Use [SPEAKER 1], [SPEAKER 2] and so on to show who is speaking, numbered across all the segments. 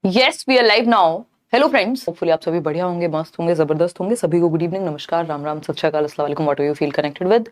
[SPEAKER 1] Yes, we are live now. Hello friends, hopefully आप सभी बढ़िया होंगे, मस्त होंगे, जबरदस्त होंगे। सभी को गुड इवनिंग, नमस्कार, राम राम, सत श्री अकाल, अस्सलाम वालेकुम, what you feel connected with.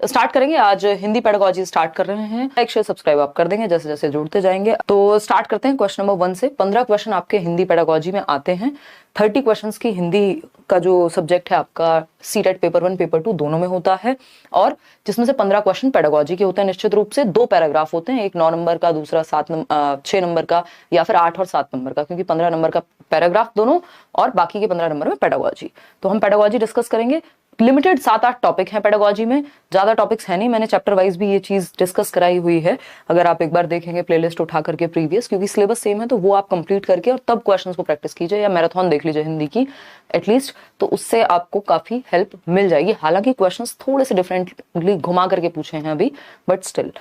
[SPEAKER 1] Start करेंगे आज हिंदी पेडागोजी स्टार्ट कर रहे हैं। लाइक शेयर सब्सक्राइब आप कर देंगे जैसे जैसे जुड़ते जाएंगे। तो स्टार्ट करते हैं क्वेश्चन नंबर 1 से। 15 क्वेश्चन आपके हिंदी पेडागोजी में आते हैं। 30 क्वेश्चंस की हिंदी का जो सब्जेक्ट है आपका सीटेट पेपर 1 पेपर 2 दोनों में होता है, और जिसमें से 15 क्वेश्चन पेडागोजी के होते हैं। निश्चित रूप से 2 पैराग्राफ होते हैं, एक 9 नंबर का, दूसरा 6 नंबर का, या फिर 8 और 7 नंबर का, क्योंकि 15 नंबर का पैराग्राफ दोनों और बाकी के 15 नंबर में पेडागोजी। तो हम पेडागोजी डिस्कस करेंगे। लिमिटेड 7-8 टॉपिक हैं पेडागोजी में, ज्यादा टॉपिक्स है नहीं। मैंने चैप्टर वाइज भी ये चीज डिस्कस कराई हुई है, अगर आप एक बार देखेंगे प्लेलिस्ट उठा करके प्रीवियस, क्योंकि सिलेबस सेम है, तो वो आप कंप्लीट करके और तब क्वेश्चंस को प्रैक्टिस कीजिए, या मैराथन देख लीजिए हिंदी की एटलीस्ट, तो उससे आपको काफी हेल्प मिल जाएगी। हालांकि क्वेश्चंस थोड़े से डिफरेंटली घुमा करके पूछे हैं अभी, बट स्टिल।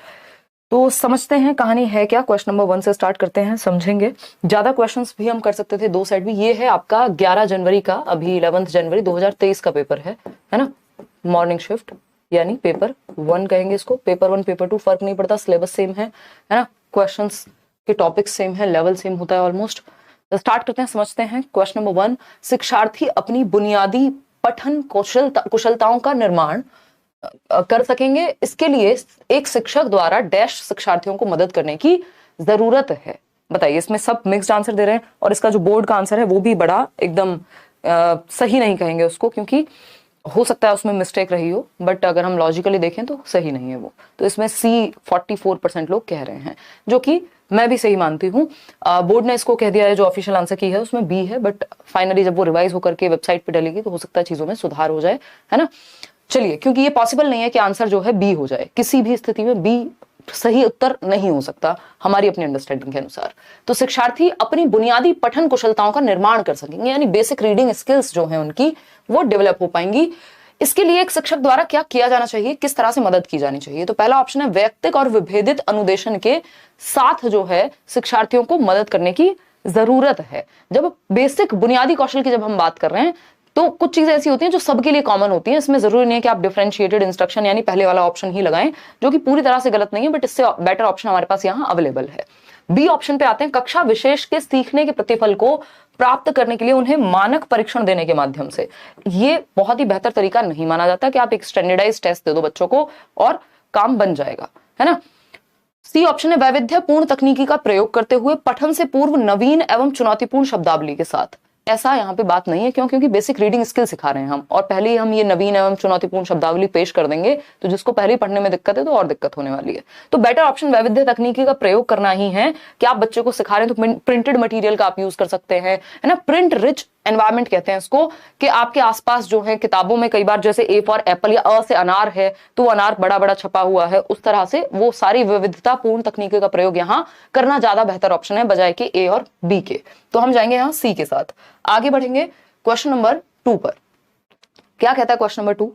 [SPEAKER 1] तो समझते हैं कहानी है क्या। क्वेश्चन नंबर 1 से स्टार्ट करते हैं, समझेंगे। ज्यादा क्वेश्चंस भी हम कर सकते थे, 2 सेट भी। ये है आपका 11 जनवरी का, अभी 11 जनवरी 2023 का पेपर है ना। मॉर्निंग शिफ्ट यानी पेपर 1 कहेंगे इसको। पेपर 1 पेपर 2 फर्क नहीं पड़ता, सिलेबस सेम है ना। क्वेश्चंस के टॉपिक सेम है, लेवल सेम होता है ऑलमोस्ट। स्टार्ट करते हैं, समझते हैं। क्वेश्चन नंबर 1, शिक्षार्थी अपनी बुनियादी पठन कुशलताओं का निर्माण कर सकेंगे, इसके लिए एक शिक्षक द्वारा डैश शिक्षार्थियों को मदद करने की जरूरत है। बताइए, इसमें सब मिक्स्ड आंसर दे रहे हैं, और इसका जो बोर्ड का आंसर है वो भी बड़ा एकदम सही नहीं कहेंगे उसको, क्योंकि हो सकता है उसमें मिस्टेक रही हो, बट अगर हम लॉजिकली देखें तो सही नहीं है वो। तो इसमें सी 44% लोग कह रहे हैं, जो कि मैं भी सही मानती हूँ। बोर्ड ने इसको कह दिया है, जो ऑफिशियल आंसर की है उसमें बी है, बट फाइनली जब वो रिवाइज होकर के वेबसाइट पे डलेगी तो हो सकता है चीजों में सुधार हो जाए, है ना। चलिए, क्योंकि ये पॉसिबल नहीं है कि आंसर जो है बी हो जाए, किसी भी स्थिति में बी सही उत्तर नहीं हो सकता हमारी अपनी अंडरस्टैंडिंग के अनुसार। तो शिक्षार्थी अपनी बुनियादी पठन कुशलताओं का निर्माण कर सकेंगे, यानी बेसिक रीडिंग स्किल्स जो है उनकी वो डेवलप हो पाएंगी। इसके लिए एक शिक्षक द्वारा क्या किया जाना चाहिए, किस तरह से मदद की जानी चाहिए। तो पहला ऑप्शन है, वैयक्तिक और विभेदित अनुदेशन के साथ जो है शिक्षार्थियों को मदद करने की जरूरत है। जब बेसिक बुनियादी कौशल की जब हम बात कर रहे हैं, तो कुछ चीजें ऐसी होती हैं जो सबके लिए कॉमन होती हैं। इसमें जरूरी नहीं है कि आप डिफरेंशिएटेड इंस्ट्रक्शन यानी पहले वाला ऑप्शन ही लगाएं, जो कि पूरी तरह से गलत नहीं है, बट इससे बेटर ऑप्शन हमारे पास यहाँ अवेलेबल है। बी ऑप्शन पे आते हैं, कक्षा विशेष के सीखने के प्रतिफल को प्राप्त करने के लिए उन्हें मानक परीक्षण देने के माध्यम से। ये बहुत ही बेहतर तरीका नहीं माना जाता कि आप एक स्टैंडर्डाइज टेस्ट दे दो बच्चों को और काम बन जाएगा, है ना। सी ऑप्शन है, वैविध्यपूर्ण तकनीकी का प्रयोग करते हुए पठन से पूर्व नवीन एवं चुनौतीपूर्ण शब्दावली के साथ। ऐसा यहाँ पे बात नहीं है, क्यों? क्योंकि बेसिक रीडिंग स्किल सिखा रहे हैं हम, और पहले ही हम ये नवीन एवं चुनौतीपूर्ण शब्दावली पेश कर देंगे, तो जिसको पहले ही पढ़ने में दिक्कत है तो और दिक्कत होने वाली है। तो बेटर ऑप्शन वैविध्य तकनीकी का प्रयोग करना ही है कि आप बच्चे को सिखा रहे हैं तो प्रिंटेड मटेरियल का आप यूज कर सकते हैं, है ना। प्रिंट रिच एनवायरमेंट कहते हैं इसको, कि आपके आसपास जो है किताबों में कई बार जैसे ए फॉर एप्पल या अ से अनार है, तो वो अनार बड़ा बड़ा छपा हुआ है, उस तरह से वो सारी विविधतापूर्ण तकनीकी का प्रयोग यहाँ करना ज्यादा बेहतर ऑप्शन है बजाय कि ए और बी के। तो हम जाएंगे यहाँ सी के साथ, आगे बढ़ेंगे क्वेश्चन नंबर 2 पर। क्या कहता है क्वेश्चन नंबर 2?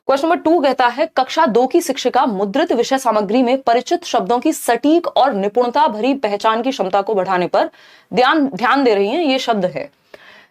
[SPEAKER 1] क्वेश्चन नंबर 2 कहता है, कक्षा 2 की शिक्षिका मुद्रित विषय सामग्री में परिचित शब्दों की सटीक और निपुणता भरी पहचान की क्षमता को बढ़ाने पर ध्यान दे रही हैं। ये शब्द है,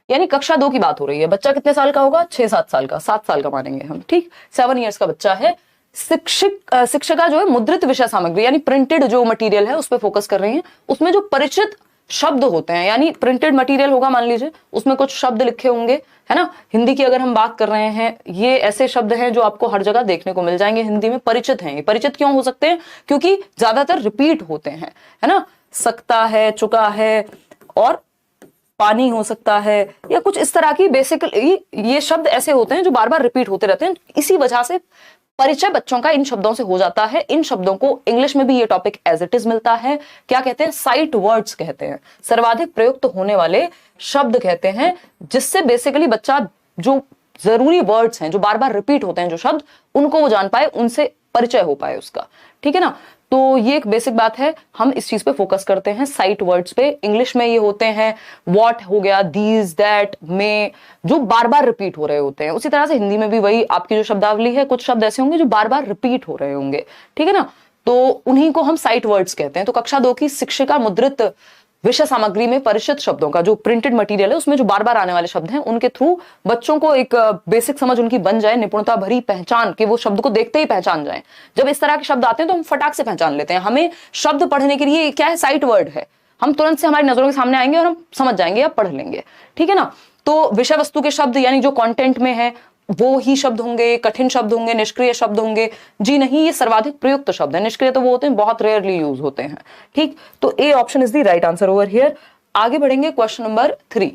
[SPEAKER 1] यानी कक्षा 2 की बात हो रही है। बच्चा कितने साल का होगा? 6-7 साल का, 7 साल का मानेंगे हम, ठीक। 7 ईयर्स का बच्चा है। शिक्षिका जो है मुद्रित विषय सामग्री यानी प्रिंटेड जो मटेरियल है उस पर फोकस कर रही है। उसमें जो परिचित शब्द होते हैं, यानी प्रिंटेड मटेरियल होगा, मान लीजिए उसमें कुछ शब्द लिखे होंगे, है ना। हिंदी की अगर हम बात कर रहे हैं, ये ऐसे शब्द हैं जो आपको हर जगह देखने को मिल जाएंगे हिंदी में, परिचित हैं। ये परिचित क्यों हो सकते हैं? क्योंकि ज्यादातर रिपीट होते हैं, है ना। सकता है, चुका है, और पानी हो सकता है, या कुछ इस तरह की बेसिकली ये शब्द ऐसे होते हैं जो बार बार रिपीट होते रहते हैं। इसी वजह से परिचय बच्चों का इन शब्दों से हो जाता है। इन शब्दों को इंग्लिश में भी ये टॉपिक एज इट इज मिलता है। क्या कहते हैं? साइट वर्ड्स कहते हैं, सर्वाधिक प्रयुक्त होने वाले शब्द कहते हैं, जिससे बेसिकली बच्चा जो जरूरी वर्ड्स हैं, जो बार बार रिपीट होते हैं जो शब्द, उनको वो जान पाए, उनसे परिचय हो पाए उसका, ठीक है ना। तो ये एक बेसिक बात है, हम इस चीज पे फोकस करते हैं, साइट वर्ड्स पे। इंग्लिश में ये होते हैं व्हाट हो गया, दीज, दैट, में, जो बार बार रिपीट हो रहे होते हैं। उसी तरह से हिंदी में भी वही आपकी जो शब्दावली है, कुछ शब्द ऐसे होंगे जो बार बार रिपीट हो रहे होंगे, ठीक है ना। तो उन्हीं को हम साइट वर्ड्स कहते हैं। तो कक्षा 2 की शिक्षिका मुद्रित विषय सामग्री में परिचित शब्दों का जो प्रिंटेड मटेरियल है उसमें जो बार बार आने वाले शब्द हैं, उनके थ्रू बच्चों को एक बेसिक समझ उनकी बन जाए, निपुणता भरी पहचान, कि वो शब्द को देखते ही पहचान जाए। जब इस तरह के शब्द आते हैं तो हम फटाक से पहचान लेते हैं। हमें शब्द पढ़ने के लिए क्या है? साइट वर्ड है। हम तुरंत से हमारी नजरों के सामने आएंगे और हम समझ जाएंगे या पढ़ लेंगे, ठीक है ना। तो विषय वस्तु के शब्द यानी जो कंटेंट में है वो ही शब्द होंगे, कठिन शब्द होंगे, निष्क्रिय शब्द होंगे? जी नहीं, ये सर्वाधिक प्रयुक्त शब्द है। निष्क्रिय तो वो होते हैं, बहुत रेयरली यूज होते हैं, ठीक। तो A option is the right answer over here. आगे बढ़ेंगे, क्वेश्चन नंबर 3।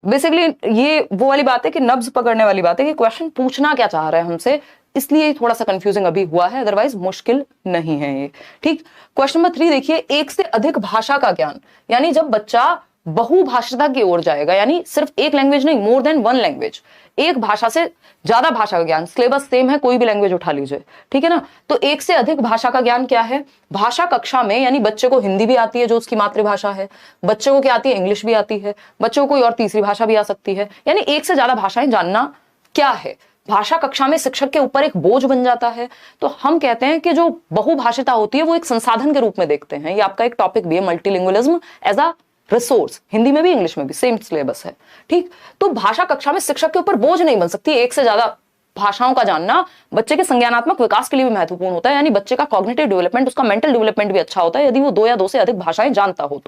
[SPEAKER 1] बेसिकली ये वो वाली बात है कि नब्ज पकड़ने वाली बात है कि क्वेश्चन पूछना क्या चाह रहा है हमसे, इसलिए थोड़ा सा कंफ्यूजिंग अभी हुआ है, अदरवाइज मुश्किल नहीं है ये, ठीक। क्वेश्चन नंबर 3 देखिए, एक से अधिक भाषा का ज्ञान, यानी जब बच्चा बहुभाषिता की ओर जाएगा, यानी सिर्फ एक लैंग्वेज नहीं, मोर देन वन लैंग्वेज, एक भाषा से ज्यादा भाषा का ज्ञान। सिलेबस सेम है, कोई भी लैंग्वेज उठा लीजिए, ठीक है ना। तो एक से अधिक भाषा का ज्ञान क्या है? भाषा कक्षा में, यानी बच्चे को हिंदी भी आती है जो उसकी मातृभाषा है, बच्चे को क्या आती है? इंग्लिश भी आती है, बच्चों को कोई और तीसरी भाषा भी आ सकती है, यानी एक से ज्यादा भाषाएं जानना क्या है? भाषा कक्षा में शिक्षक के ऊपर एक बोझ बन जाता है। तो हम कहते हैं कि जो बहुभाषिता होती है वो एक संसाधन के रूप में देखते हैं। ये आपका एक टॉपिक भी है, multilingualism as a resource, Hindi में भी इंग्लिश में भी सेम सिलेबस है, ठीक। तो भाषा कक्षा में शिक्षक के ऊपर बोझ नहीं बन सकती। एक से ज्यादा भाषाओं का जानना बच्चे के संज्ञानात्मक विकास के लिए भी महत्वपूर्ण होता है, यानी बच्चे का कॉग्निटिव डेवलपमेंट, उसका मेंटल डेवलपमेंट भी अच्छा होता है यदि वो 2 या 2 से अधिक भाषाएं जानता हो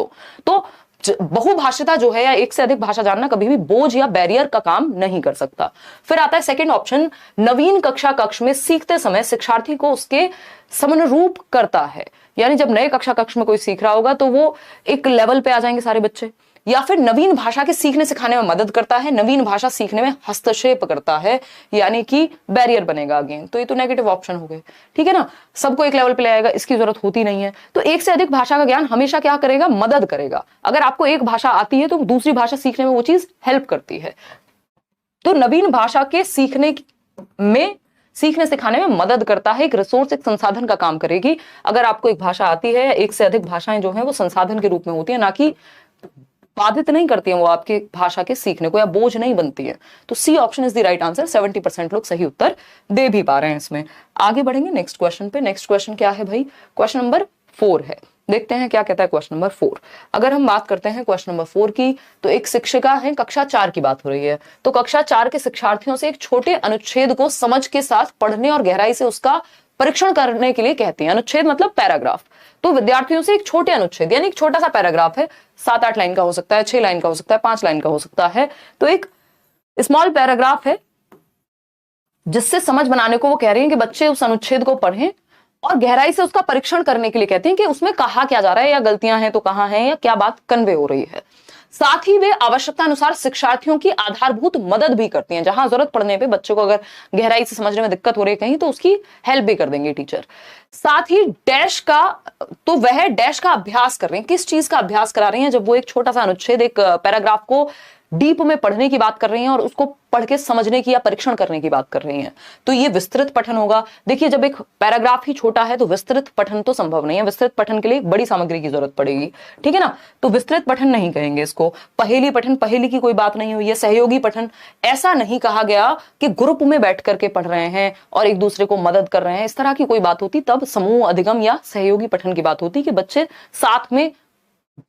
[SPEAKER 1] तो बहुभाषिता जो है या एक से अधिक भाषा जानना कभी भी बोझ या बैरियर का काम नहीं कर सकता। फिर आता है सेकंड ऑप्शन, नवीन कक्षा कक्ष में सीखते समय शिक्षार्थी को उसके समनुरूप करता है, यानी जब नए कक्षा कक्ष में कोई सीख रहा होगा तो वो एक लेवल पे आ जाएंगे सारे बच्चे। या फिर नवीन भाषा के सीखने सिखाने में मदद करता है, नवीन भाषा सीखने में हस्तक्षेप करता है, यानी कि बैरियर बनेगा अगेन। तो ये तो नेगेटिव ऑप्शन हो गए, ठीक है ना। सबको एक लेवल पे ले आएगा, इसकी जरूरत होती नहीं है। तो एक से अधिक भाषा का ज्ञान हमेशा क्या करेगा? मदद करेगा। अगर आपको एक भाषा आती है तो दूसरी भाषा सीखने में वो चीज हेल्प करती है। तो नवीन भाषा के सीखने सिखाने में मदद करता है, एक रिसोर्स, एक संसाधन का काम करेगी। अगर आपको एक भाषा आती है, एक से अधिक भाषाएं जो है वो संसाधन के रूप में होती है, ना कि बाधित नहीं करती हैं वो आपकी भाषा के सीखने को, या बोझ नहीं बनती है। तो C option is the right answer. 70% लोग सही उत्तर दे भी पा रहे हैं इसमें। आगे बढ़ेंगे नेक्स्ट क्वेश्चन पे। नेक्स्ट क्वेश्चन क्या है भाई? क्वेश्चन नंबर 4 है। देखते हैं क्या कहता है क्वेश्चन नंबर 4। अगर हम बात करते हैं क्वेश्चन नंबर 4 की, तो एक शिक्षिका है, कक्षा 4 की बात हो रही है। तो कक्षा 4 के शिक्षार्थियों से एक छोटे अनुच्छेद को समझ के साथ पढ़ने और गहराई से उसका परीक्षण करने के लिए कहती हैं। अनुच्छेद मतलब पैराग्राफ। तो विद्यार्थियों से एक छोटे अनुच्छेद, यानी एक छोटा सा पैराग्राफ है, 7-8 लाइन का हो सकता है, 6 लाइन का हो सकता है, 5 लाइन का हो सकता है। तो एक स्मॉल पैराग्राफ है जिससे समझ बनाने को वो कह रही हैं कि बच्चे उस अनुच्छेद को पढ़ें और गहराई से उसका परीक्षण करने के लिए कहती हैं कि उसमें कहा क्या जा रहा है, या गलतियां हैं तो कहां हैं, या क्या बात कन्वे हो रही है। साथ ही वे आवश्यकता अनुसार शिक्षार्थियों की आधारभूत मदद भी करती हैं। जहां जरूरत पड़ने पे बच्चों को अगर गहराई से समझने में दिक्कत हो रही है कहीं, तो उसकी हेल्प भी कर देंगे टीचर। साथ ही वह डैश का अभ्यास कर रहे हैं। किस चीज का अभ्यास करा रही हैं? जब वो एक छोटा सा अनुच्छेद, एक पैराग्राफ को डीप में पढ़ने की बात कर रही हैं और उसको पढ़ के समझने की या परीक्षण करने की बात कर रही हैं, तो ये विस्तृत पठन होगा। देखिए, जब एक पैराग्राफ ही छोटा है तो विस्तृत पठन तो संभव नहीं है। विस्तृत पठन के लिए एक बड़ी सामग्री की जरूरत पड़ेगी, ठीक है ना। तो विस्तृत पठन नहीं कहेंगे इसको। पहेली पठन, पहेली की कोई बात नहीं हुई है। सहयोगी पठन, ऐसा नहीं कहा गया कि ग्रुप में बैठ करके पढ़ रहे हैं और एक दूसरे को मदद कर रहे हैं। इस तरह की कोई बात होती तब समूह अधिगम या सहयोगी पठन की बात होती, कि बच्चे साथ में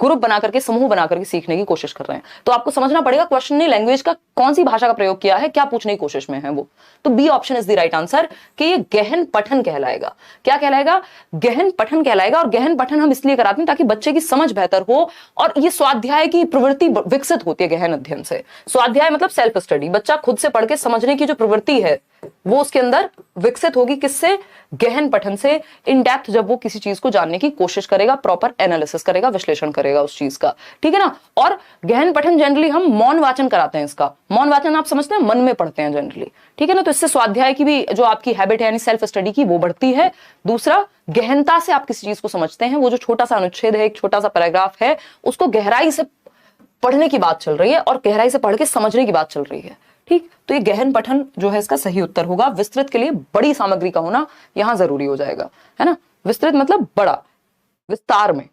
[SPEAKER 1] ग्रुप बना करके, समूह बना करके सीखने की कोशिश कर रहे हैं। तो आपको समझना पड़ेगा क्वेश्चन ने लैंग्वेज का कौन सी भाषा का प्रयोग किया है, क्या पूछने की कोशिश में है वो। तो B option is the right answer कि ये गहन पठन कहलाएगा। क्या कहलाएगा? गहन पठन कहलाएगा। और गहन पठन हम इसलिए कराते हैं ताकि बच्चे की समझ बेहतर हो और ये स्वाध्याय की प्रवृत्ति विकसित होती है गहन अध्ययन से। स्वाध्याय मतलब सेल्फ स्टडी। बच्चा खुद से पढ़ के समझने की जो प्रवृत्ति है वो उसके अंदर विकसित होगी। किससे? गहन पठन से। इन डेप्थ जब वो किसी चीज को जानने की कोशिश करेगा, प्रॉपर एनालिसिस करेगा, विश्लेषण करेगा उस चीज का, ठीक है ना। और गहन पठन जनरली हम मौन वाचन कराते हैं इसका। मौन वाचन आप समझते हैं, मन में पढ़ते हैं जनरली, ठीक है ना। तो इससे स्वाध्याय की भी जो आपकी हैबिट है, यानी सेल्फ स्टडी की, वो बढ़ती है। दूसरा, गहनता से आप किसी चीज को समझते हैं। वो जो छोटा सा अनुच्छेद है, एक छोटा सा पैराग्राफ है, उसको गहराई से पढ़ने की बात चल रही है और गहराई से पढ़ के समझने की बात चल रही है, ठीक। तो ये गहन पठन जो है इसका सही उत्तर होगा। विस्तृत के लिए बड़ी सामग्री का होना यहां जरूरी हो जाएगा, है ना। विस्तृत मतलब बड़ा, विस्तार में।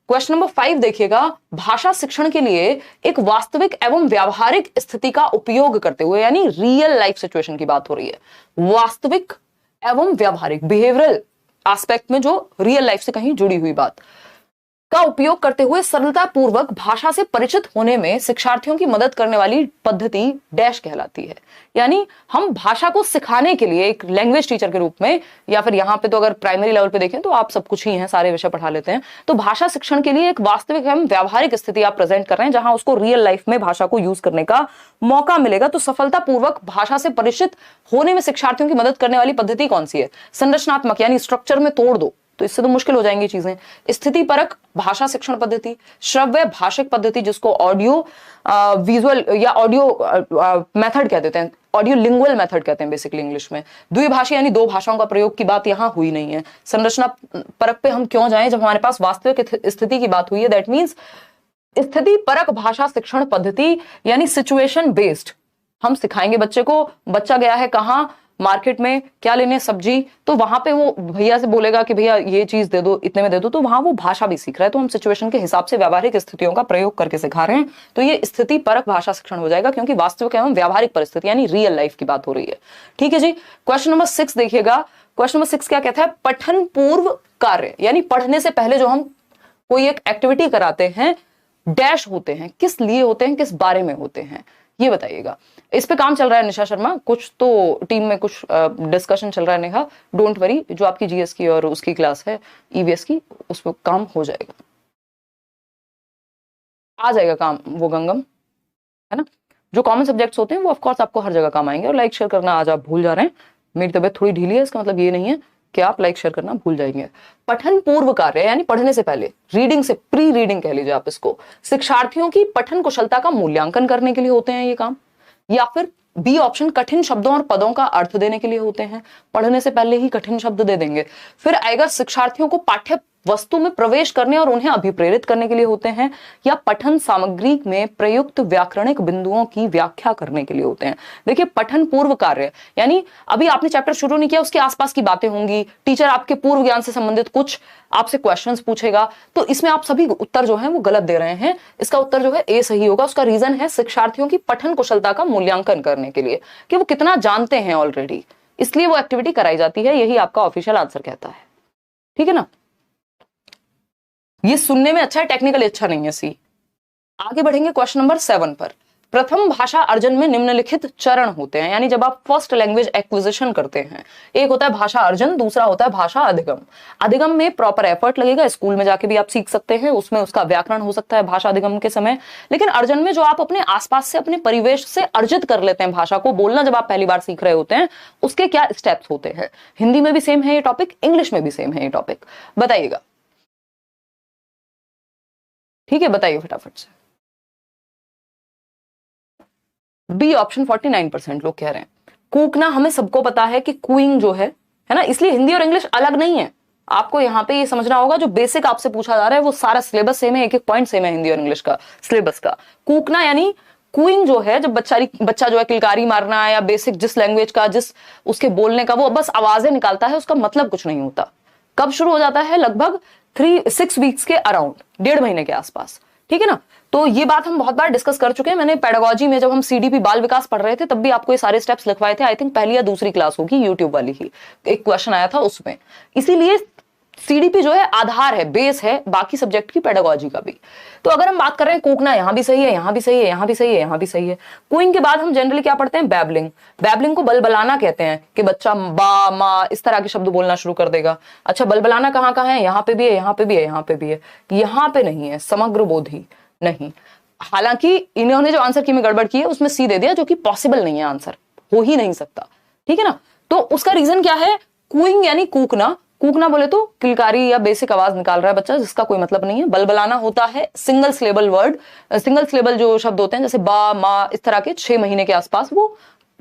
[SPEAKER 1] क्वेश्चन नंबर 5 देखिएगा। भाषा शिक्षण के लिए एक वास्तविक एवं व्यावहारिक स्थिति का उपयोग करते हुए, यानी रियल लाइफ सिचुएशन की बात हो रही है। वास्तविक एवं व्यावहारिक, बिहेवियरल एस्पेक्ट में जो रियल लाइफ से कहीं जुड़ी हुई बात। का उपयोग करते हुए सरलता पूर्वक भाषा से परिचित होने में शिक्षार्थियों की मदद करने वाली पद्धति डैश कहलाती है। यानी हम भाषा को सिखाने के लिए एक लैंग्वेज टीचर के रूप में, या फिर यहाँ पे तो अगर प्राइमरी लेवल पे देखें तो आप सब कुछ ही हैं, सारे विषय पढ़ा लेते हैं, तो भाषा शिक्षण के लिए एक वास्तविक एवं व्यावहारिक स्थिति आप प्रेजेंट कर रहे हैं जहां उसको रियल लाइफ में भाषा को यूज करने का मौका मिलेगा। तो सफलतापूर्वक भाषा से परिचित होने में शिक्षार्थियों की मदद करने वाली पद्धति कौन सी है? संरचनात्मक, यानी स्ट्रक्चर में तोड़ दो तो इससे तो मुश्किल हो जाएंगी चीजें। स्थिति परक भाषा शिक्षण पद्धति, श्रव्य भाषिक पद्धति जिसको ऑडियो विजुअल या ऑडियो मेथड कह देते हैं, ऑडियो लिंगुअल मेथड कहते हैं बेसिकली इंग्लिश में। द्विभाषी यानी दो भाषाओं का प्रयोग की बात यहां हुई नहीं है। संरचना परक पे हम क्यों जाएं जब हमारे पास वास्तविक स्थिति की बात हुई है? दैट मीन्स स्थिति परक भाषा शिक्षण पद्धति यानी सिचुएशन बेस्ड। हम सिखाएंगे बच्चे को, बच्चा गया है कहां, मार्केट में क्या लेने, सब्जी, तो वहां पे वो भैया से बोलेगा कि भैया ये चीज दे दो, इतने में दे दो, तो वहां वो भाषा भी सीख रहा है। तो हम सिचुएशन के हिसाब से व्यावहारिक स्थितियों का प्रयोग करके सिखा रहे हैं, तो ये स्थिति परक भाषा शिक्षण हो जाएगा, क्योंकि वास्तविक एवं व्यावहारिक परिस्थिति यानी रियल लाइफ की बात हो रही है। ठीक है जी। क्वेश्चन नंबर 6 देखिएगा। क्वेश्चन नंबर 6 क्या कहता है? पठन पूर्व कार्य, यानी पढ़ने से पहले जो हम कोई एक एक्टिविटी कराते हैं, डैश होते हैं, किस लिए होते हैं, किस बारे में होते हैं, ये बताइएगा। इस पे काम चल रहा है निशा शर्मा, कुछ तो टीम में कुछ डिस्कशन चल रहा है। नेहा डोंट वरी, जो आपकी जीएस की और उसकी क्लास है ईवीएस की, उस पर काम हो जाएगा, आ जाएगा काम वो गंगम, है ना। जो कॉमन सब्जेक्ट्स होते हैं वो ऑफकोर्स आपको हर जगह काम आएंगे। और लाइक शेयर करना आज आप भूल जा रहे हैं, मेरी तबीयत थोड़ी ढीली है, इसका मतलब ये नहीं है कि आप लाइक शेयर करना भूल जाएंगे। पठन पूर्व कार्य यानी पढ़ने से पहले, रीडिंग से, प्री रीडिंग कह लीजिए आप इसको, शिक्षार्थियों की पठन कुशलता का मूल्यांकन करने के लिए होते हैं ये काम। या फिर बी ऑप्शन, कठिन शब्दों और पदों का अर्थ देने के लिए होते हैं। पढ़ने से पहले ही कठिन शब्द दे देंगे। फिर आएगा शिक्षार्थियों को पाठ्य वस्तु में प्रवेश करने और उन्हें अभिप्रेरित करने के लिए होते हैं। या पठन सामग्री में प्रयुक्त व्याकरणिक बिंदुओं की व्याख्या करने के लिए होते हैं। देखिए, पठन पूर्व कार्य यानी अभी आपने चैप्टर शुरू नहीं किया, उसके आसपास की बातें होंगी, टीचर आपके पूर्व ज्ञान से संबंधित कुछ आपसे क्वेश्चंस पूछेगा, तो इसमें आप सभी उत्तर जो है वो गलत दे रहे हैं। इसका उत्तर जो है ए सही होगा। उसका रीजन है शिक्षार्थियों की पठन कुशलता का मूल्यांकन करने के लिए, कि वो कितना जानते हैं ऑलरेडी, इसलिए वो एक्टिविटी कराई जाती है। यही आपका ऑफिशियल आंसर कहता है। ठीक है ना। ये सुनने में अच्छा है, टेक्निकली अच्छा नहीं है सी। आगे बढ़ेंगे क्वेश्चन नंबर 7 पर। प्रथम भाषा अर्जन में निम्नलिखित चरण होते हैं, यानी जब आप फर्स्ट लैंग्वेज एक्विजिशन करते हैं, एक होता है भाषा अर्जन, दूसरा होता है भाषा अधिगम। अधिगम में प्रॉपर एफर्ट लगेगा, स्कूल में जाके भी आप सीख सकते हैं, उसमें उसका व्याकरण हो सकता है भाषा अधिगम के समय। लेकिन अर्जन में जो आप अपने आसपास से, अपने परिवेश से अर्जित कर लेते हैं भाषा को बोलना, जब आप पहली बार सीख रहे होते हैं, उसके क्या स्टेप्स होते हैं। हिंदी में भी सेम है ये टॉपिक, इंग्लिश में भी सेम है ये टॉपिक, बताइएगा। ठीक है, बताइए फटाफट से। बी ऑप्शन 49% लोग कह रहे हैं। कूकना हमें सबको पता है कि कूइंग जो है ना, इसलिए हिंदी और इंग्लिश अलग नहीं है। आपको यहाँ पे ये समझना होगा, जो बेसिक आपसे पूछा जा रहा है वो सारा सिलेबस सेम है, एक एक पॉइंट सेम है हिंदी और इंग्लिश का सिलेबस का। कूकना यानी कूइंग जो है, जब बच्चा जो है किलकारी मारना या बेसिक जिस लैंग्वेज का, जिस उसके बोलने का, वो बस आवाजें निकालता है, उसका मतलब कुछ नहीं होता। कब शुरू हो जाता है? लगभग 6 वीक्स के अराउंड, 1.5 महीने के आसपास। ठीक है ना। तो ये बात हम बहुत बार डिस्कस कर चुके हैं। मैंने पेडागोजी में जब हम सीडीपी बाल विकास पढ़ रहे थे तब भी आपको ये सारे स्टेप्स लिखवाए थे। आई थिंक पहली या दूसरी क्लास होगी, यूट्यूब वाली ही एक क्वेश्चन आया था उसमें। इसीलिए सीडीपी जो है आधार है, बेस है बाकी सब्जेक्ट की, पेडागोजी का भी। तो अगर हम बात कर रहे हैं कूकना, यहां भी सही है, यहां भी सही है, यहां भी सही है, यहां भी सही है। कूइंग के बाद हम जनरली क्या पढ़ते हैं? बैबलिंग। बैबलिंग को बलबलाना कहते हैं, कि बच्चा बा मा इस तरह के शब्द बोलना शुरू कर देगा। अच्छा, बलबलाना कहाँ कहाँ है? यहाँ पे भी है, यहाँ पे भी है, यहाँ पे भी है, यहाँ पे नहीं है। समग्र बोधी नहीं। हालांकि इन्होंने जो आंसर की में गड़बड़ की है उसमें सी दे दिया, जो कि पॉसिबल नहीं है, आंसर हो ही नहीं सकता। ठीक है ना। तो उसका रीजन क्या है? कूइंग यानी कूकना। कूकना बोले तो किलकारी या बेसिक आवाज निकाल रहा है बच्चा, जिसका कोई मतलब नहीं है। बलबलाना होता है single syllable word, single syllable जो शब्द होते हैं, जैसे बा मा इस तरह के 6 महीने के आसपास वो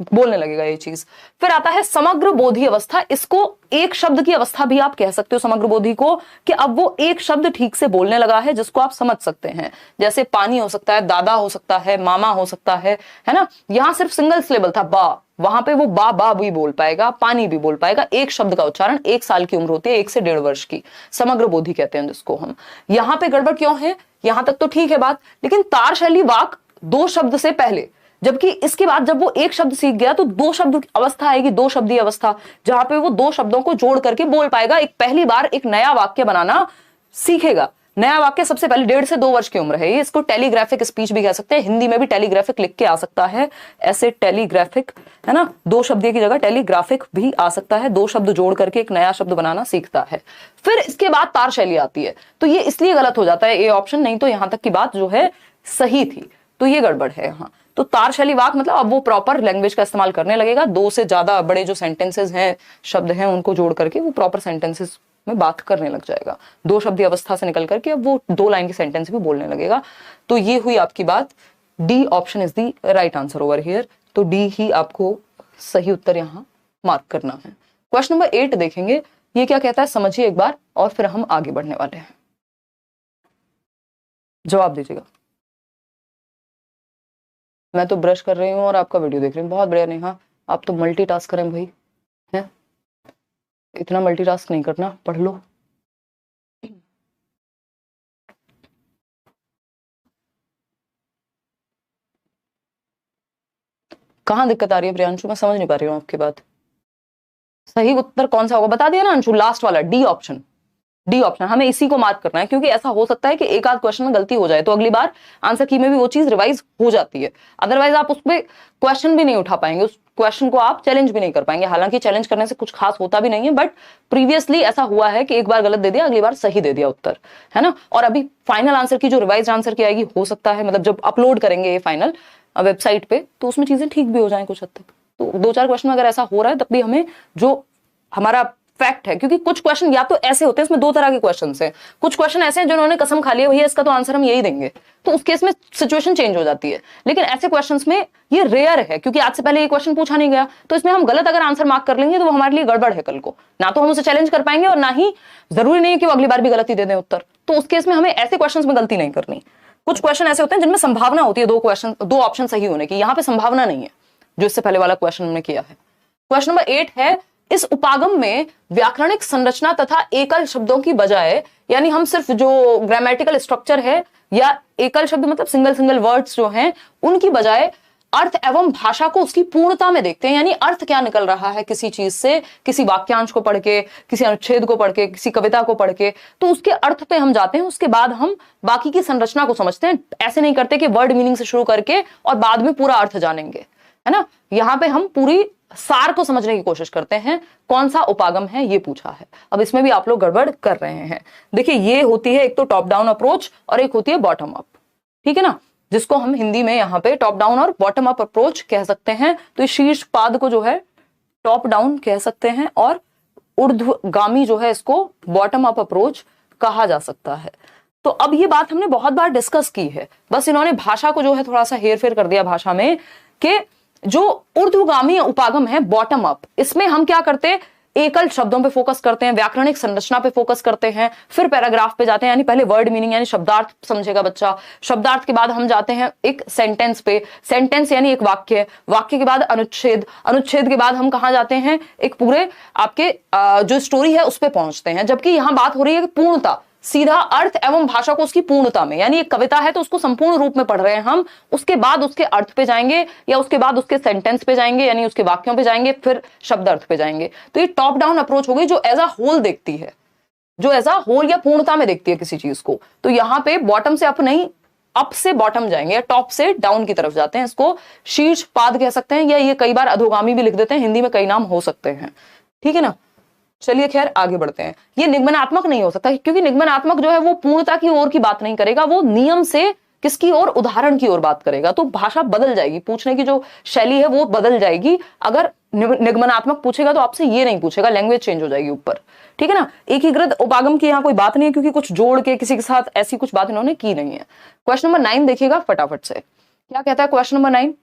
[SPEAKER 1] बोलने लगेगा ये चीज। फिर आता है समग्र बोधी अवस्था। इसको एक शब्द की अवस्था भी आप कह सकते हो समग्र बोधी को, कि अब वो एक शब्द ठीक से बोलने लगा है जिसको आप समझ सकते हैं। जैसे पानी हो सकता है, दादा हो सकता है, मामा हो सकता है ना। यहां सिर्फ सिंगल सिलेबल था बा, वहां पे वो बा भी बोल पाएगा, पानी भी बोल पाएगा। एक शब्द का उच्चारण, 1 साल की उम्र होती है, 1 से 1.5 वर्ष की, समग्र बोधी कहते हैं जिसको हम। यहां पे गड़बड़ क्यों है? यहां तक तो ठीक है बात, लेकिन तार शैली वाक 2 शब्द से पहले, जबकि इसके बाद जब वो एक शब्द सीख गया तो 2 शब्द की अवस्था आएगी, 2 शब्दी अवस्था, जहां पे वो 2 शब्दों को जोड़ करके बोल पाएगा। एक पहली बार एक नया वाक्य बनाना सीखेगा, नया वाक्य सबसे पहले 1.5 से 2 वर्ष की उम्र है, ये इसको टेलीग्राफिक स्पीच भी कह सकते हैं। हिंदी में भी टेलीग्राफिक लिख के आ सकता है, ऐसे टेलीग्राफिक, है ना, 2 शब्द की जगह टेलीग्राफिक भी आ सकता है, 2 शब्द जोड़ करके एक नया शब्द बनाना सीखता है। फिर इसके बाद तार शैली आती है, तो ये इसलिए गलत हो जाता है ये ऑप्शन, नहीं तो यहां तक की बात जो है सही थी, तो ये गड़बड़ है यहाँ। तो तार शैली वाक्य मतलब अब वो प्रॉपर लैंग्वेज का इस्तेमाल करने लगेगा, 2 से ज्यादा बड़े जो सेंटेंसेस हैं, शब्द हैं, उनको जोड़ करके वो प्रॉपर सेंटेंसेस में बात करने लग जाएगा। 2 शब्दी अवस्था से निकल करके अब वो 2 लाइन की सेंटेंस भी बोलने लगेगा। तो ये हुई आपकी बात, D option is the right answer over here. तो डी ही आपको सही उत्तर यहां मार्क करना है। क्वेश्चन नंबर 8 देखेंगे, ये क्या कहता है समझिए एक बार और फिर हम आगे बढ़ने वाले हैं। जवाब दीजिएगा। मैं तो ब्रश कर रही हूँ और आपका वीडियो देख रही हूँ, बहुत बढ़िया नेहा, आप तो मल्टीटास्क करें भाई, हैं, इतना मल्टीटास्क नहीं करना, पढ़ लो। कहाँ दिक्कत आ रही है प्रियांशु, मैं समझ नहीं पा रही हूँ आपकी बात। सही उत्तर कौन सा होगा बता दिया ना अंशु, लास्ट वाला डी ऑप्शन, डी ऑप्शन, हमें इसी को मार्क करना है, क्योंकि ऐसा हो सकता है कि एक आध क्वेश्चन में गलती हो जाए तो अगली बार आंसर की में भी वो चीज रिवाइज हो जाती है, अदरवाइज आप उसमें क्वेश्चन भी नहीं उठा पाएंगे, उस क्वेश्चन को आप चैलेंज भी नहीं कर पाएंगे। हालांकि चैलेंज करने से कुछ खास होता भी नहीं है, बट प्रीवियसली ऐसा हुआ है कि एक बार गलत दे दिया, अगली बार सही दे दिया उत्तर, है ना। और अभी फाइनल आंसर की जो रिवाइज आंसर की आएगी, हो सकता है मतलब जब अपलोड करेंगे ये फाइनल वेबसाइट पे, तो उसमें चीजें ठीक भी हो जाए कुछ हद तक। तो 2-4 क्वेश्चन में अगर ऐसा हो रहा है तब भी हमें जो हमारा फैक्ट है, क्योंकि कुछ क्वेश्चन या तो ऐसे होते हैं, इसमें 2 तरह के क्वेश्चन हैं, कुछ क्वेश्चन ऐसे हैं जिन्होंने कसम खा ली है भैया इसका तो आंसर हम यही देंगे, तो उस केस में सिचुएशन चेंज हो जाती है। लेकिन ऐसे क्वेश्चंस में ये रेयर है, क्योंकि आज से पहले ये क्वेश्चन पूछा नहीं गया, तो इसमें हम गलत अगर आंसर मार्क कर लेंगे तो वो हमारे लिए गड़बड़ है, कल को ना तो हम उसे चैलेंज कर पाएंगे और ना ही जरूरी नहीं है कि वो अगली बार भी गलती दे दें उत्तर। तो उस केस में हमें ऐसे क्वेश्चन में गलती नहीं करनी। कुछ क्वेश्चन ऐसे होते हैं जिनमें संभावना होती है 2 ऑप्शन सही होने की, यहाँ पे संभावना नहीं है, जो इससे पहले वाला क्वेश्चन हमने किया है। क्वेश्चन नंबर 8 है, इस उपागम में व्याकरणिक संरचना तथा एकल शब्दों की बजाय, यानी हम सिर्फ जो ग्रामेटिकल स्ट्रक्चर है या एकल शब्द मतलब सिंगल वर्ड्स जो हैं, उनकी बजाय अर्थ एवं भाषा को उसकी पूर्णता में देखते हैं, यानी अर्थ क्या निकल रहा है किसी चीज से, किसी वाक्यांश को पढ़ के, किसी अनुच्छेद को पढ़ के, किसी कविता को पढ़ के, तो उसके अर्थ पे हम जाते हैं, उसके बाद हम बाकी की संरचना को समझते हैं। ऐसे नहीं करते कि वर्ड मीनिंग से शुरू करके और बाद में पूरा अर्थ जानेंगे, है ना। यहाँ पे हम पूरी सार को समझने की कोशिश करते हैं, कौन सा उपागम है ये पूछा है। अब इसमें भी आप लोग गड़बड़ कर रहे हैं। देखिए ये होती है एक तो टॉप डाउन अप्रोच और एक होती है बॉटम अप, ठीक है ना, जिसको हम हिंदी में यहाँ पे टॉप डाउन और बॉटम अप अप्रोच कह सकते हैं। तो इस शीर्ष पाद को जो है टॉप डाउन कह सकते हैं और ऊर्ध्वगामी जो है इसको बॉटम अप अप्रोच कहा जा सकता है। तो अब ये बात हमने बहुत बार डिस्कस की है, बस इन्होंने भाषा को जो है थोड़ा सा हेर फेर कर दिया भाषा में, कि जो ऊर्ध्वगामी उपागम है बॉटम अप, इसमें हम क्या करते, एकल शब्दों पे फोकस करते हैं, व्याकरणिक संरचना पे फोकस करते हैं, फिर पैराग्राफ पे जाते हैं, यानी पहले वर्ड मीनिंग यानी शब्दार्थ समझेगा बच्चा, शब्दार्थ के बाद हम जाते हैं एक सेंटेंस पे, सेंटेंस यानी एक वाक्य, वाक्य के बाद अनुच्छेद, अनुच्छेद के बाद हम कहां जाते हैं, एक पूरे आपके जो स्टोरी है उस पे पहुंचते हैं। जबकि यहां बात हो रही है कि पूर्णता, सीधा अर्थ एवं भाषा को उसकी पूर्णता में, यानी एक कविता है तो उसको संपूर्ण रूप में पढ़ रहे हैं हम, उसके बाद उसके अर्थ पे जाएंगे या उसके बाद उसके सेंटेंस पे जाएंगे, यानी उसके वाक्यों पे जाएंगे, फिर शब्द अर्थ पे जाएंगे। तो ये टॉप डाउन अप्रोच हो गई, जो एज अ होल देखती है, जो एज अ होल या पूर्णता में देखती है किसी चीज को। तो यहाँ पे बॉटम से अप नहीं, अप से बॉटम जाएंगे या टॉप से डाउन की तरफ जाते हैं, इसको शीर्ष पाद कह सकते हैं, या ये कई बार अधोगामी भी लिख देते हैं, हिंदी में कई नाम हो सकते हैं, ठीक है ना। चलिए खैर आगे बढ़ते हैं। ये निगमनात्मक नहीं हो सकता, क्योंकि निगमनात्मक जो है वो पूर्णता की ओर की बात नहीं करेगा, वो नियम से किसकी ओर, उदाहरण की ओर बात करेगा। तो भाषा बदल जाएगी, पूछने की जो शैली है वो बदल जाएगी। अगर निगमनात्मक पूछेगा तो आपसे ये नहीं पूछेगा, लैंग्वेज चेंज हो जाएगी ऊपर, ठीक है ना। एकीकृत उपागम की यहाँ कोई बात नहीं है, क्योंकि कुछ जोड़ के किसी के साथ ऐसी कुछ बात इन्होंने की नहीं है। क्वेश्चन नंबर 9 देखिएगा फटाफट से, क्या कहता है क्वेश्चन नंबर 9।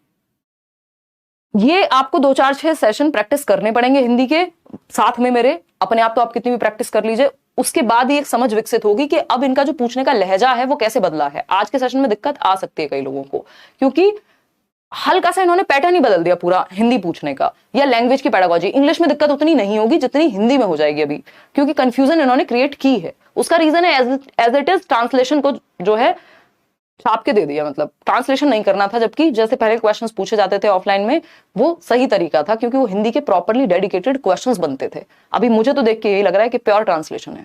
[SPEAKER 1] ये आपको 2-4-6 सेशन प्रैक्टिस करने पड़ेंगे हिंदी के साथ में मेरे, अपने आप तो आप कितनी भी प्रैक्टिस कर लीजिए, उसके बाद ही एक समझ विकसित होगी कि अब इनका जो पूछने का लहजा है वो कैसे बदला है। आज के सेशन में दिक्कत आ सकती है कई लोगों को, क्योंकि हल्का सा इन्होंने पैटर्न ही बदल दिया पूरा हिंदी पूछने का, या लैंग्वेज की पेडागोजी। इंग्लिश में दिक्कत उतनी नहीं होगी जितनी हिंदी में हो जाएगी अभी, क्योंकि कंफ्यूजन इन्होंने क्रिएट की है। उसका रीजन है एज इट इज ट्रांसलेशन को जो है छाप के दे दिया, मतलब ट्रांसलेशन नहीं करना था, जबकि जैसे पहले क्वेश्चंस पूछे जाते थे ऑफलाइन में वो सही तरीका था, क्योंकि वो हिंदी के प्रॉपर्ली डेडिकेटेड क्वेश्चंस बनते थे। अभी मुझे तो देख के यही लग रहा है कि प्योर ट्रांसलेशन है,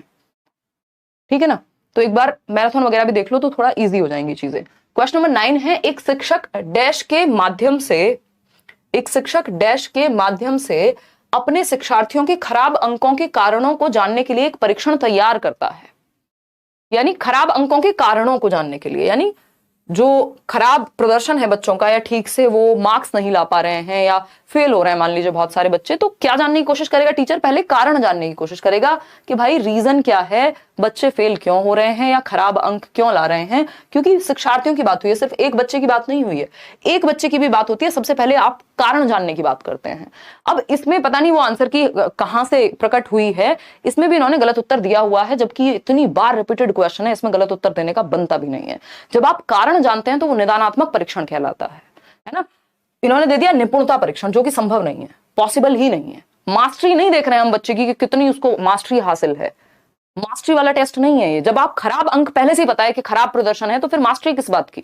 [SPEAKER 1] ठीक है ना। तो एक बार मैराथन वगैरह भी देख लो तो थोड़ा इजी हो जाएंगी चीजें। क्वेश्चन नंबर 9 है, एक शिक्षक डैश के माध्यम से अपने शिक्षार्थियों के खराब अंकों के कारणों को जानने के लिए एक परीक्षण तैयार करता है। यानी खराब अंकों के कारणों को जानने के लिए, यानी जो खराब प्रदर्शन है बच्चों का, या ठीक से वो मार्क्स नहीं ला पा रहे हैं या फेल हो रहे हैं मान लीजिए बहुत सारे बच्चे, तो क्या जानने की कोशिश करेगा टीचर? पहले कारण जानने की कोशिश करेगा कि भाई रीजन क्या है, बच्चे फेल क्यों हो रहे हैं या खराब अंक क्यों ला रहे हैं। क्योंकि शिक्षार्थियों की बात हुई है, सिर्फ एक बच्चे की बात नहीं हुई है, एक बच्चे की भी बात होती है। सबसे पहले आप कारण जानने की बात करते हैं। अब इसमें पता नहीं वो आंसर की कहां से प्रकट हुई है, इसमें भी इन्होंने गलत उत्तर दिया हुआ है, जबकि इतनी बार रिपीटेड क्वेश्चन है, इसमें गलत उत्तर देने का बनता भी नहीं है। जब आप कारण जानते हैं तो वो निदानात्मक परीक्षण कहलाता है ना। इन्होंने दे दिया निपुणता परीक्षण, जो कि संभव नहीं है, पॉसिबल ही नहीं है। मास्टरी नहीं देख रहे हैं हम बच्चे की कि कितनी उसको मास्टरी हासिल है, मास्टरी वाला टेस्ट नहीं है ये। जब आप खराब अंक पहले से ही पता है कि खराब प्रदर्शन है, तो फिर मास्टरी किस बात की?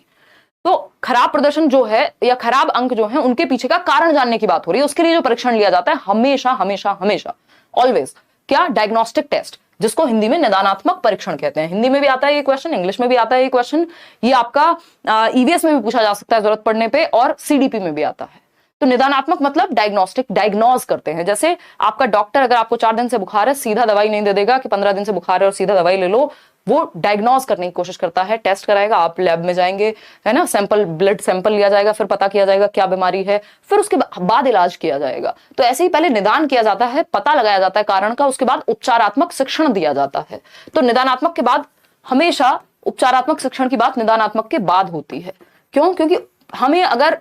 [SPEAKER 1] तो खराब प्रदर्शन जो है या खराब अंक जो है, उनके पीछे का कारण जानने की बात हो रही है। उसके लिए जो परीक्षण लिया जाता है हमेशा हमेशा हमेशा ऑलवेज क्या? डायग्नोस्टिक टेस्ट, जिसको हिंदी में निदानात्मक परीक्षण कहते हैं। हिंदी में भी आता है ये क्वेश्चन, इंग्लिश में भी आता है ये क्वेश्चन। ये आपका ईवीएस में भी पूछा जा सकता है जरूरत पड़ने पे, और सीडीपी में भी आता है। तो निदानात्मक मतलब डायग्नोस्टिक, डायग्नोज करते हैं। जैसे आपका डॉक्टर अगर आपको 4 दिन से बुखार है, सीधा दवाई नहीं दे देगा कि 15 दिन से बुखार है और सीधा दवाई ले लो। वो डायग्नोज करने की कोशिश करता है, टेस्ट कराएगा, आप लैब में जाएंगे, है ना, सैंपल, ब्लड सैंपल लिया जाएगा, फिर पता किया जाएगा क्या बीमारी है, फिर उसके बाद इलाज किया जाएगा। तो ऐसे ही पहले निदान किया जाता है, पता लगाया जाता है कारण का, उसके बाद उपचारात्मक शिक्षण दिया जाता है। तो निदानात्मक के बाद हमेशा उपचारात्मक शिक्षण की बात निदानात्मक के बाद होती है। क्यों? क्योंकि हमें अगर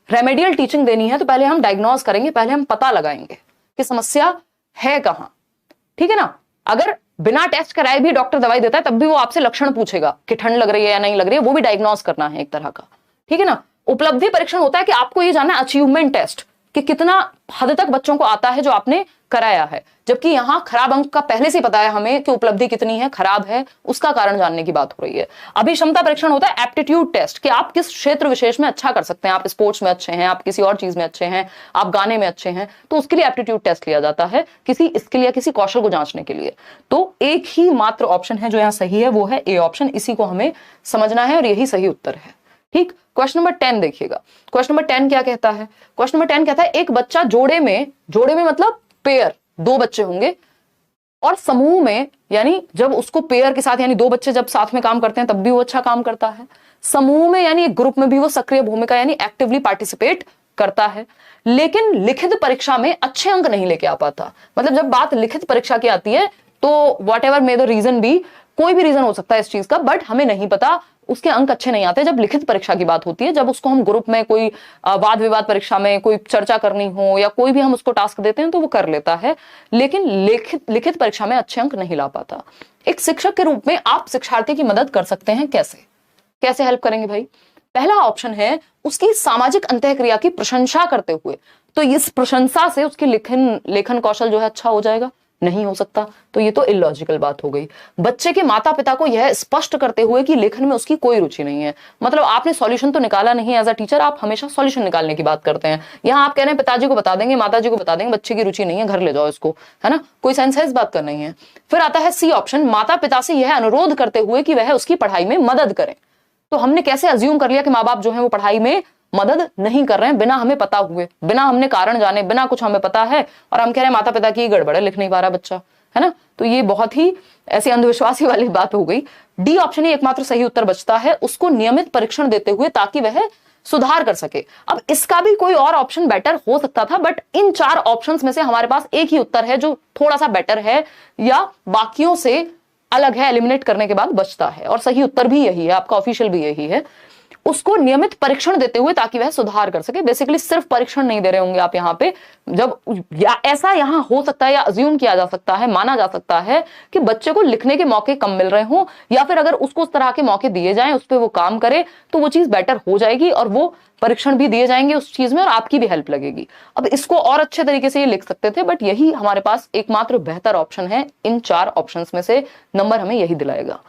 [SPEAKER 1] रेमेडियल टीचिंग देनी है तो पहले हम डायग्नोज करेंगे, पहले हम पता लगाएंगे कि समस्या है कहां। ठीक है ना। अगर बिना टेस्ट कराए भी डॉक्टर दवाई देता है, तब भी वो आपसे लक्षण पूछेगा कि ठंड लग रही है या नहीं लग रही है, वो भी डायग्नोज करना है एक तरह का। ठीक है ना। उपलब्धि परीक्षण होता है कि आपको ये जानना है, अचीवमेंट टेस्ट, कि कितना हद तक बच्चों को आता है जो आपने कराया है। जबकि यहां खराब अंक का पहले से पता है हमें कि उपलब्धि कितनी है, खराब है, उसका कारण जानने की बात हो रही है। अभिक्षमता परीक्षण होता है एप्टीट्यूड टेस्ट, कि आप किस क्षेत्र विशेष में अच्छा कर सकते हैं। आप स्पोर्ट्स में अच्छे हैं, आप किसी और चीज में अच्छे हैं, आप गाने में अच्छे हैं, तो उसके लिए एप्टीट्यूड टेस्ट लिया जाता है, किसी स्किल या किसी कौशल को जांचने के लिए। तो एक ही मात्र ऑप्शन है जो यहाँ सही है, वो है ए ऑप्शन। इसी को हमें समझना है और यही सही उत्तर है। ठीक। क्वेश्चन नंबर 10 देखिएगा। क्वेश्चन नंबर 10 क्या कहता है? क्वेश्चन नंबर 10 कहता है, एक बच्चा जोड़े में मतलब पेयर, 2 बच्चे होंगे, और समूह में, यानी जब उसको पेयर के साथ, यानी 2 बच्चे जब साथ में काम करते हैं तब भी वो अच्छा काम करता है। समूह में यानी एक ग्रुप में भी वो सक्रिय भूमिका यानी एक्टिवली पार्टिसिपेट करता है। लेकिन लिखित परीक्षा में अच्छे अंक नहीं लेके आ पाता। मतलब जब बात लिखित परीक्षा की आती है तो whatever may the reason be, कोई भी रीजन हो सकता है इस चीज का, बट हमें नहीं पता, उसके अंक अच्छे नहीं आते। जब लिखित परीक्षा की बात होती है, जब उसको हम ग्रुप में कोई वाद विवाद परीक्षा में कोई चर्चा करनी हो या कोई भी हम उसको टास्क देते हैं तो वो कर लेता है, लेकिन लिखित परीक्षा में अच्छे अंक नहीं ला पाता। एक शिक्षक के रूप में आप शिक्षार्थी की मदद कर सकते हैं। कैसे हेल्प करेंगे भाई? पहला ऑप्शन है उसकी सामाजिक अंतःक्रिया की प्रशंसा करते हुए। तो इस प्रशंसा से उसकी लेखन कौशल जो है अच्छा हो जाएगा? नहीं हो सकता। तो ये तो इलॉजिकल बात हो गई। बच्चे के माता पिता को यह स्पष्ट करते हुए कि लेखन में उसकी कोई रुचि नहीं है। मतलब आपने सॉल्यूशन तो निकाला नहीं, एज अ टीचर आप हमेशा सॉल्यूशन निकालने की बात करते हैं। यहाँ आप कह रहे हैं पिताजी को बता देंगे, माताजी को बता देंगे, बच्चे की रुचि नहीं है, घर ले जाओ इसको, है ना। कोई सेंस है इस बात का? नहीं है। फिर आता है सी ऑप्शन, माता पिता से यह अनुरोध करते हुए कि वह उसकी पढ़ाई में मदद करें। तो हमने कैसे अज्यूम कर लिया कि माँ बाप जो है वो पढ़ाई में मदद नहीं कर रहे हैं, बिना हमें पता हुए, बिना हमने कारण जाने, बिना कुछ हमें पता है, और हम कह रहे हैं माता पिता की गड़बड़ है, लिख नहीं पा रहा बच्चा, है ना। तो ये बहुत ही ऐसी अंधविश्वासी वाली बात हो गई। डी ऑप्शन ही एकमात्र सही उत्तर बचता है, उसको नियमित परीक्षण देते हुए ताकि वह सुधार कर सके। अब इसका भी कोई और ऑप्शन बेटर हो सकता था, बट इन 4 ऑप्शंस में से हमारे पास एक ही उत्तर है जो थोड़ा सा बेटर है या बाकियों से अलग है, एलिमिनेट करने के बाद बचता है, और सही उत्तर भी यही है, आपका ऑफिशियल भी यही है। उसको नियमित परीक्षण देते हुए ताकि वह सुधार कर सके। बेसिकली सिर्फ परीक्षण नहीं दे रहे होंगे आप यहाँ पे, जब या ऐसा यहाँ हो सकता है या अज्यूम किया जा सकता है, माना जा सकता है कि बच्चे को लिखने के मौके कम मिल रहे हों, या फिर अगर उसको उस तरह के मौके दिए जाएं, उस पर वो काम करे तो वो चीज बेटर हो जाएगी, और वो परीक्षण भी दिए जाएंगे उस चीज में, और आपकी भी हेल्प लगेगी। अब इसको और अच्छे तरीके से ये लिख सकते थे, बट यही हमारे पास एकमात्र बेहतर ऑप्शन है। इन 4 ऑप्शंस में से नंबर हमें यही दिलाएगा।